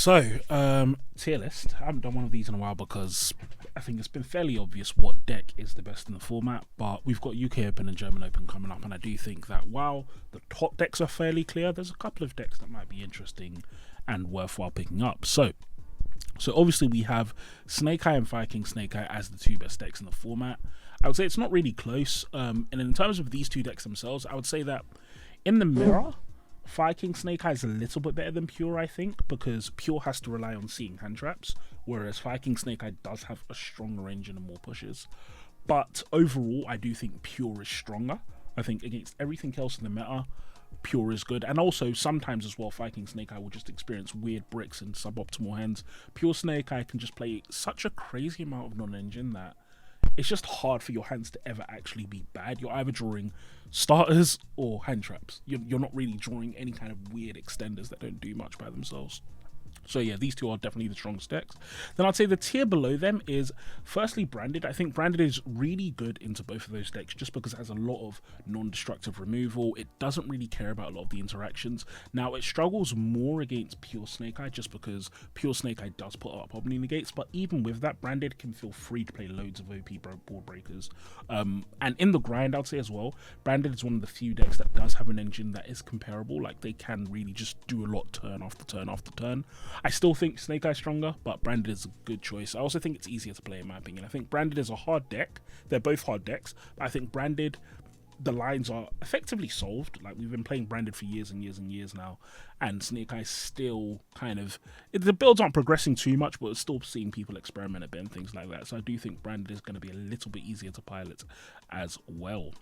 Tier list. I haven't done one of these in a while because I think it's been fairly obvious what deck is the best in the format, but we've got UK Open and German Open coming up, and I do think that while the top decks are fairly clear, there's a couple of decks that might be interesting and worthwhile picking up. So obviously we have Snake Eye and Viking Snake Eye as the two best decks in the format. I would say it's not really close, and in terms of these two decks themselves, I would say that in the mirror, Viking Snake Eye is a little bit better than Pure, I think, because Pure has to rely on seeing hand traps, whereas Viking Snake Eye does have a stronger range and more pushes. But overall, I do think Pure is stronger. I think against everything else in the meta, Pure is good. And also, sometimes as well, Viking Snake Eye will just experience weird bricks and suboptimal hands. Pure Snake Eye can just play such a crazy amount of non-engine that it's just hard for your hands to ever actually be bad. You're either drawing starters or hand traps. You're not really drawing any kind of weird extenders that don't do much by themselves. So yeah, these two are definitely the strongest decks. Then I'd say the tier below them is firstly Branded. I think Branded is really good into both of those decks just because it has a lot of non-destructive removal. It doesn't really care about a lot of the interactions. Now it struggles more against Pure Snake Eye just because Pure Snake Eye does put up Omni Negates, but even with that, Branded can feel free to play loads of OP board breakers. And in the grind, I'd say as well, Branded is one of the few decks that does have an engine that is comparable. Like they can really just do a lot turn after turn after turn. I still think Snake Eye is stronger, but Branded is a good choice. I also think it's easier to play in my opinion. I think Branded is a hard deck. They're both hard decks, but I think Branded, the lines are effectively solved. Like we've been playing Branded for years and years and years now, and Snake Eye still kind of, the builds aren't progressing too much, but we're still seeing people experiment a bit and things like that. So I do think Branded is going to be a little bit easier to pilot as well.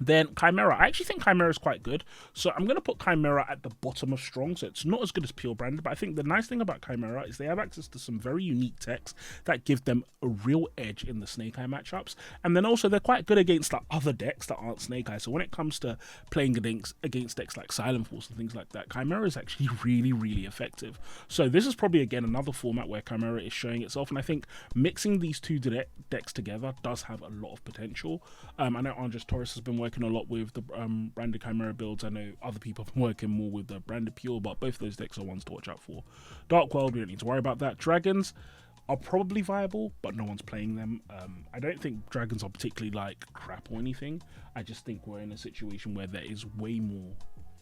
Then Chimera. I actually think Chimera is quite good. So I'm going to put Chimera at the bottom of strong. So it's not as good as Pure Branded, but I think the nice thing about Chimera is they have access to some very unique techs that give them a real edge in the Snake Eye matchups. And then also they're quite good against like other decks that aren't Snake Eye. So when it comes to playing against decks like Silent Force and things like that, Chimera is actually really, really effective. So this is probably, again, another format where Chimera is showing itself. And I think mixing these two decks together does have a lot of potential. I know Andres Torres has been working a lot with the Branded Chimera builds. I know other people have been working more with the Branded Pure, but both of those decks are ones to watch out for. Dark World, we don't need to worry about that. Dragons are probably viable, but no one's playing them. I don't think dragons are particularly like crap or anything. I just think we're in a situation where there is way more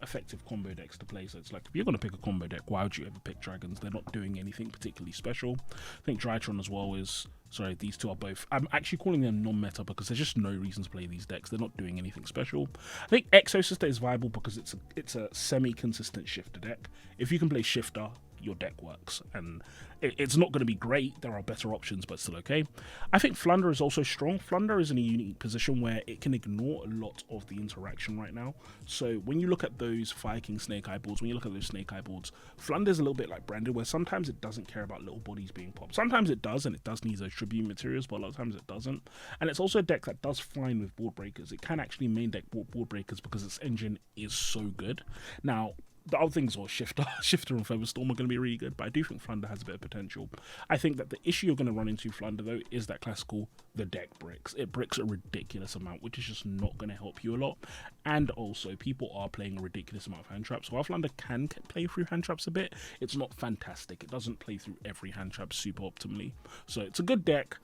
effective combo decks to play. So it's like, if you're going to pick a combo deck, why would you ever pick dragons? They're not doing anything particularly special. I think Drytron as well is, sorry, these two are both, I'm actually calling them non-meta because there's just no reason to play these decks. They're not doing anything special. I think Exosister is viable because it's a semi-consistent shifter deck. If you can play shifter, your deck works, and it's not going to be great. There are better options, but still okay. I think Flunder is also strong. Flunder is in a unique position where it can ignore a lot of the interaction right now. So when you look at those Viking Snake Eye boards, when you look at those Snake Eye boards, Flunder is a little bit like Branded, where sometimes it doesn't care about little bodies being popped. Sometimes it does, and it does need those tribute materials, but a lot of times it doesn't. And it's also a deck that does fine with board breakers. It can actually main deck board breakers because its engine is so good. Now, the other things are Shifter and Featherstorm are going to be really good, but I do think Flunder has a bit of potential. I think that the issue you're going to run into Flunder, though, is that classical, the deck bricks. It bricks a ridiculous amount, which is just not going to help you a lot. And also, people are playing a ridiculous amount of hand traps. So while Flunder can play through hand traps a bit, it's not fantastic. It doesn't play through every hand trap super optimally. So it's a good deck.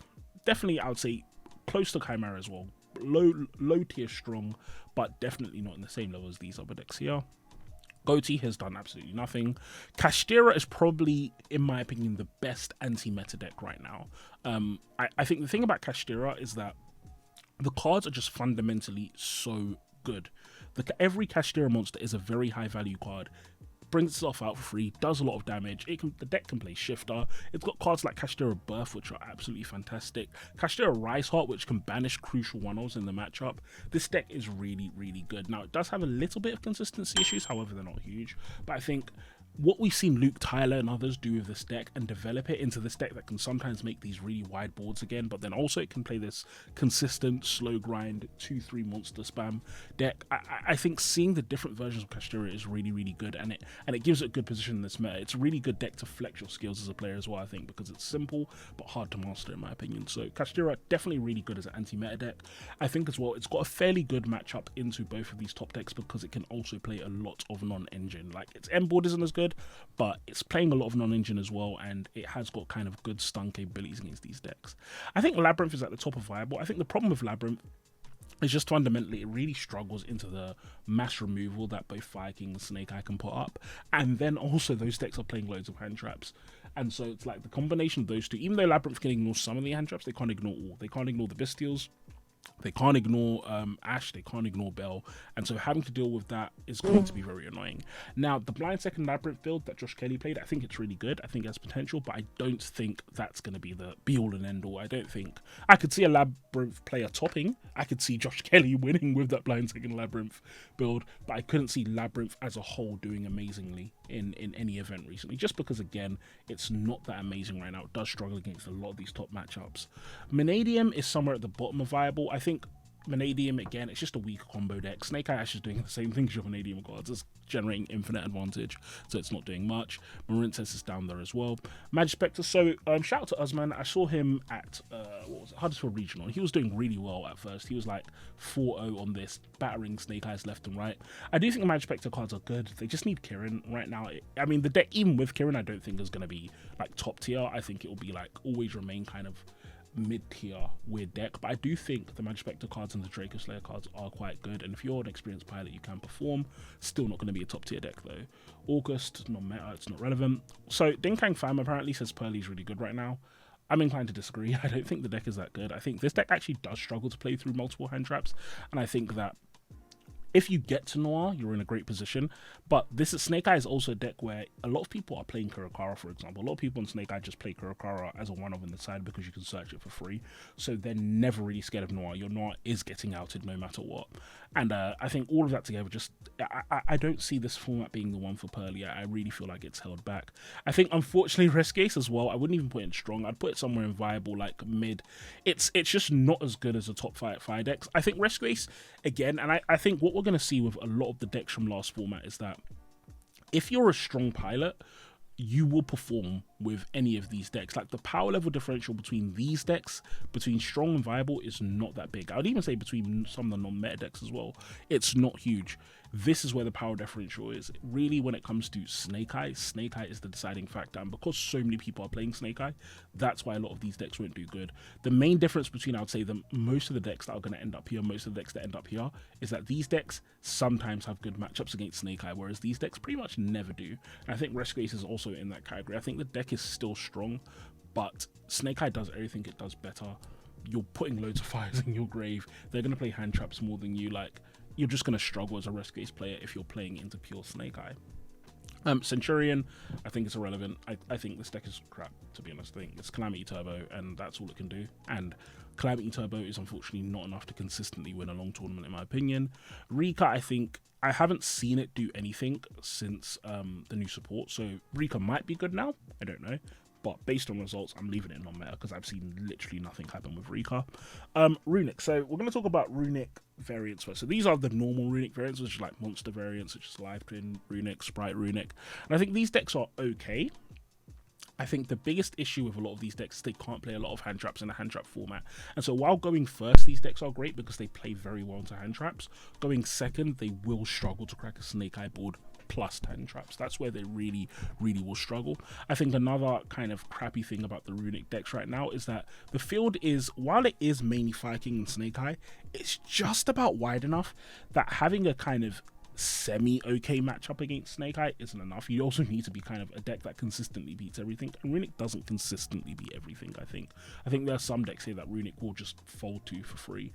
Definitely, I would say, close to Chimera as well. Low tier strong, but definitely not in the same level as these other decks here. Goatee has done absolutely nothing. Kashtira is probably, in my opinion, the best anti-meta deck right now. I think the thing about Kashtira is that the cards are just fundamentally so good. Every Kashtira monster is a very high value card. Brings itself out for free, does a lot of damage. The deck can play Shifter. It's got cards like Kashtira Birth, which are absolutely fantastic. Kashtira Rise Heart, which can banish crucial 1-0s in the matchup. This deck is really, really good. Now, it does have a little bit of consistency issues, however, they're not huge. But I think what we've seen Luke Tyler and others do with this deck and develop it into this deck that can sometimes make these really wide boards again, but then also it can play this consistent, slow grind, 2-3 monster spam deck. I think seeing the different versions of Kashtira is really, really good, and it gives it a good position in this meta. It's a really good deck to flex your skills as a player as well, I think, because it's simple but hard to master in my opinion. So Kashtira, definitely really good as an anti-meta deck. I think as well, it's got a fairly good matchup into both of these top decks because it can also play a lot of non-engine. Like, its end board isn't as good, good, but it's playing a lot of non-engine as well, and it has got kind of good stun capabilities against these decks. I think Labyrinth is at the top of viable. I think the problem with Labyrinth is just fundamentally it really struggles into the mass removal that both Fire King and Snake Eye can put up, and then also those decks are playing loads of hand traps. And so it's like the combination of those two, even though Labyrinth can ignore some of the hand traps, they can't ignore all. They can't ignore the Bestials, they can't ignore Ash, they can't ignore Bell, and so having to deal with that is going to be very annoying. Now, the blind second Labyrinth build that Josh Kelly played, I think it's really good. I think it has potential, but I don't think that's going to be the be-all and end-all. I don't think... I could see a Labyrinth player topping. I could see Josh Kelly winning with that blind second Labyrinth build, but I couldn't see Labyrinth as a whole doing amazingly in any event recently, just because, again, it's not that amazing right now. It does struggle against a lot of these top matchups. Mannadium is somewhere at the bottom of viable. I think Mannadium, again, it's just a weak combo deck. Snake Eye Ash is doing the same thing as your Mannadium cards. It's generating infinite advantage, so it's not doing much. Marincess is down there as well. Magispector, so shout out to Usman. I saw him at, what was it, Huddersfield Regional, and he was doing really well at first. He was like 4-0 on this, battering Snake Eyes left and right. I do think Magispector cards are good. They just need Kirin right now. I mean, the deck, even with Kirin, I don't think is going to be like top tier. I think it will be like always remain kind of mid-tier weird deck, but I do think the Magispector cards and the Draco Slayer cards are quite good, and if you're an experienced pilot, you can perform. Still not going to be a top tier deck though. August, not meta, it's not relevant. So Dinkang Fam apparently says Pearly's really good right now. I'm inclined to disagree. I don't think the deck is that good. I think this deck actually does struggle to play through multiple hand traps, and I think that if you get to Noir, you're in a great position. But this is Snake Eye is also a deck where a lot of people are playing Kurakara, for example. A lot of people on Snake Eye just play Kurakara as a one-off in the side because you can search it for free. So they're never really scared of Noir. Your Noir is getting outed no matter what. And I think all of that together just... I don't see this format being the one for Pearly. I really feel like it's held back. I think, unfortunately, Rescue as well, I wouldn't even put it in strong. I'd put it somewhere in viable, like mid. It's just not as good as the top fire decks. I think Rescue Ace, again, and I think what we're going to see with a lot of the decks from last format is that if you're a strong pilot, you will perform with any of these decks. Like the power level differential between these decks, between strong and viable, is not that big. I would even say between some of the non-meta decks as well, it's not huge. This is where the power differential is. Really, when it comes to Snake Eye is the deciding factor. And because so many people are playing Snake Eye, that's why a lot of these decks won't do good. The main difference between, I would say, most of the decks that are going to end up here, most of the decks that end up here, is that these decks sometimes have good matchups against Snake Eye, whereas these decks pretty much never do. And I think Rescue Ace is also in that category. I think the deck is still strong, but Snake Eye does everything it does better. You're putting loads of fires in your grave. They're going to play hand traps more than you. Like, you're just going to struggle as a Rescue Ace player if you're playing into pure Snake Eye. Centurion, I think it's irrelevant. I think this deck is crap, to be honest. I think it's Calamity Turbo, and that's all it can do. And Calamity Turbo is unfortunately not enough to consistently win a long tournament, in my opinion. Rika, I think, I haven't seen it do anything since the new support, so Rika might be good now. I don't know. But based on results, I'm leaving it non-meta because I've seen literally nothing happen with Rika. Runic. So we're going to talk about Runic variants first. So these are the normal Runic variants, which is like monster variants, such as Live Twin, Runic, Sprite Runic. And I think these decks are okay. I think the biggest issue with a lot of these decks is they can't play a lot of hand traps in a hand trap format. And so while going first, these decks are great because they play very well into hand traps. Going second, they will struggle to crack a Snake Eye board plus hand traps. That's where they really will struggle. I think another kind of crappy thing about the Runic decks right now is that the field is, while it is mainly Fire King and Snake Eye, it's just about wide enough that having a kind of semi-okay matchup against Snake Eye isn't enough. You also need to be kind of a deck that consistently beats everything, and Runic doesn't consistently beat everything, I think. I think there are some decks here that Runic will just fold to for free.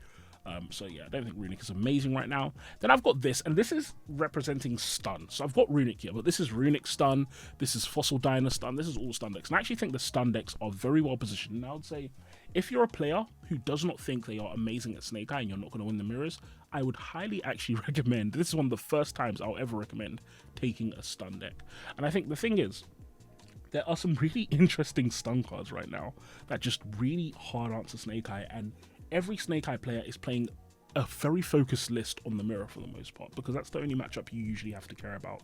So yeah, I don't think Runic is amazing right now. Then I've got this, and this is representing stun. So I've got Runic here, but this is Runic stun, this is Fossil Diner stun, this is all stun decks. And I actually think the stun decks are very well positioned. And I would say, if you're a player who does not think they are amazing at Snake Eye and you're not going to win the mirrors, I would highly actually recommend, this is one of the first times I'll ever recommend taking a stun deck. And I think the thing is, there are some really interesting stun cards right now that just really hard answer Snake Eye, and every Snake Eye player is playing a very focused list on the mirror for the most part, because that's the only matchup you usually have to care about.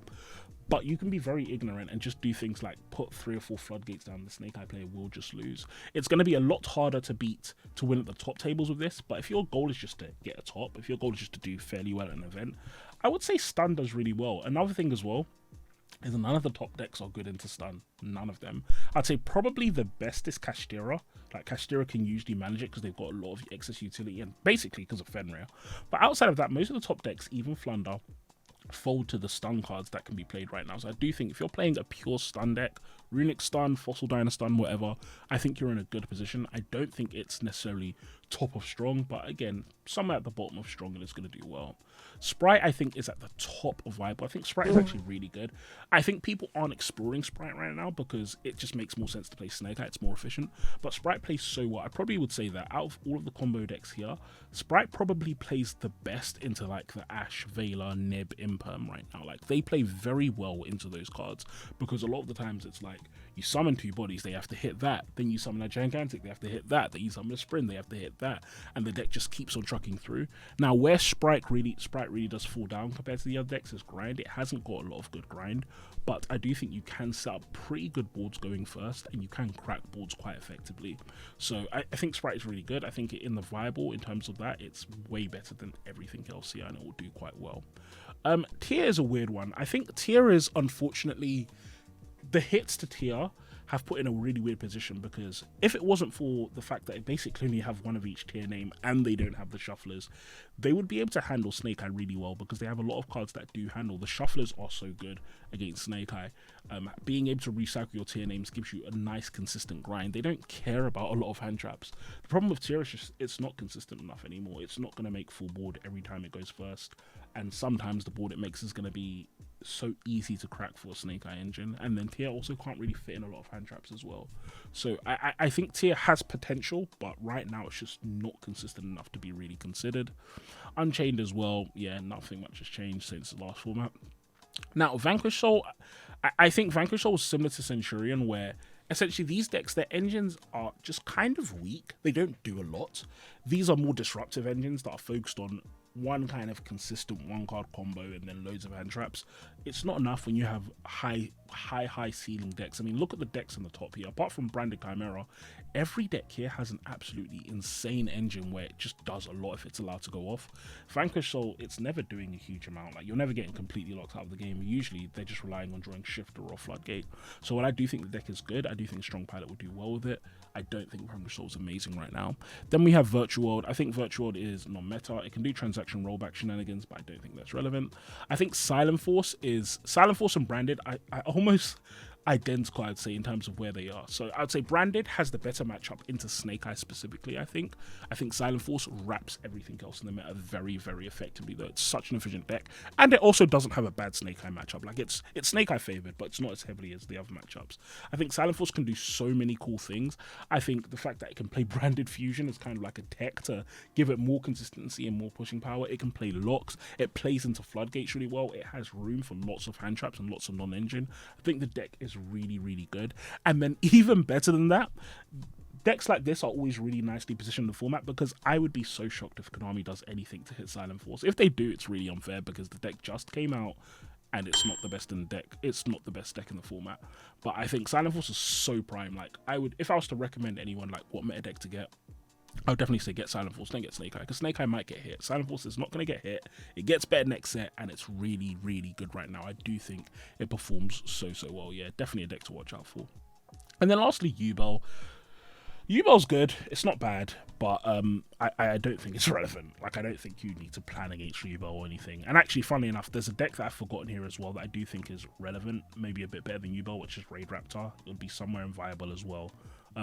But you can be very ignorant and just do things like put 3 or 4 floodgates down. The Snake Eye player will just lose. It's going to be a lot harder to beat, to win at the top tables with this, but if your goal is just to get a top, if your goal is just to do fairly well at an event, I would say stun does really well. Another thing as well is none of the top decks are good into stun. None of them. I'd say probably the best is Kashtira. Like, Kashtira can usually manage it because they've got a lot of excess utility, and basically because of Fenrir. But outside of that, most of the top decks, even Flunder, fold to the stun cards that can be played right now. So I do think if you're playing a pure stun deck, Runic stun, Fossil Diner stun, whatever, I think you're in a good position. I don't think it's necessarily top of strong, but again, somewhere at the bottom of strong and it's going to do well. Sprite, I think, is at the top of viable. I think Sprite is actually really good. I think people aren't exploring Sprite right now because it just makes more sense to play Snake Eye. It's more efficient. But Sprite plays so well. I probably would say that out of all of the combo decks here, Sprite probably plays the best into like the Ash, Veiler, Nib, Imperm right now. Like, they play very well into those cards because a lot of the times it's like you summon 2 bodies, they have to hit that. Then you summon a Gigantic, they have to hit that. Then you summon a Sprint, they have to hit that. And the deck just keeps on trucking through. Now, where Sprite really does fall down compared to the other decks is grind. It hasn't got a lot of good grind, but I do think you can set up pretty good boards going first, and you can crack boards quite effectively. So I think Sprite is really good. I think in the viable, in terms of that, it's way better than everything else here, and it will do quite well. Tier is a weird one. I think Tier is, unfortunately, the hits to Tier have put in a really weird position, because if it wasn't for the fact that they basically only have one of each tier name and they don't have the shufflers, they would be able to handle Snake Eye really well, because they have a lot of cards that do handle. The shufflers are so good against Snake Eye. Being able to recycle your tier names gives you a nice consistent grind. They don't care about a lot of hand traps. The problem with tier is just it's not consistent enough anymore. It's not going to make full board every time it goes first, and sometimes the board it makes is going to be so easy to crack for a Snake Eye engine, and then tier also can't really fit in a lot of hand traps as well. So I think tier has potential, but right now it's just not consistent enough to be really considered. Unchained as well, yeah, nothing much has changed since the last format. Now, Vanquish Soul, I think Vanquish Soul is similar to Centurion, where essentially these decks, their engines are just kind of weak. They don't do a lot. These are more disruptive engines that are focused on one kind of consistent one card combo and then loads of hand traps. It's not enough when you have high ceiling decks. I mean, look at the decks on the top here. Apart from Branded Chimera, every deck here has an absolutely insane engine where it just does a lot if it's allowed to go off. Vanquish Soul, it's never doing a huge amount. Like, you're never getting completely locked out of the game. Usually they're just relying on drawing Shifter or Floodgate. So while I do think the deck is good, I do think Strong Pilot will do well with it. I don't think Vanquish Soul is amazing right now. Then we have Virtual World. I think Virtual World is non-meta. It can do transaction rollback shenanigans, but I don't think that's relevant. I think Silent Force and Branded, I almost identical, I'd say, in terms of where they are. So I'd say Branded has the better matchup into Snake Eye specifically, I think. I think Silent Force wraps everything else in the meta very, very effectively, though. It's such an efficient deck. And it also doesn't have a bad Snake Eye matchup. Like, it's Snake Eye favored, but it's not as heavily as the other matchups. I think Silent Force can do so many cool things. I think the fact that it can play Branded Fusion is kind of like a tech to give it more consistency and more pushing power. It can play locks. It plays into floodgates really well. It has room for lots of hand traps and lots of non-engine. I think the deck is really, really good. And then even better than that, decks like this are always really nicely positioned in the format, because I would be so shocked if Konami does anything to hit Silent Force. If they do, it's really unfair, because the deck just came out and it's not the best in the deck. It's not the best deck in the format. But I think Silent Force is so prime. Like, I would, if I was to recommend anyone like what meta deck to get, I would definitely say get Silent Force, don't get Snake Eye, because Snake Eye might get hit. Silent Force is not going to get hit. It gets better next set, and it's really, really good right now. I do think it performs so well. Yeah, definitely a deck to watch out for. And then lastly, Yugioh. Yugioh's good. It's not bad, but I don't think it's relevant. Like, I don't think you need to plan against Yugioh or anything. And actually, funnily enough, there's a deck that I've forgotten here as well that I do think is relevant, maybe a bit better than Yugioh, which is Raid Raptor. It'll be somewhere in viable as well.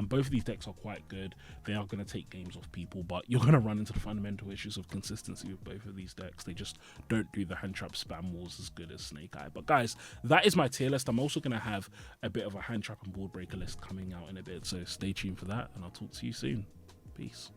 Both of these decks are quite good. They are going to take games off people, but you're going to run into the fundamental issues of consistency with both of these decks. They just don't do the hand trap spam wars as good as Snake Eye. But guys, that is my tier list. I'm also going to have a bit of a hand trap and board breaker list coming out in a bit, so stay tuned for that, and I'll talk to you soon. Peace.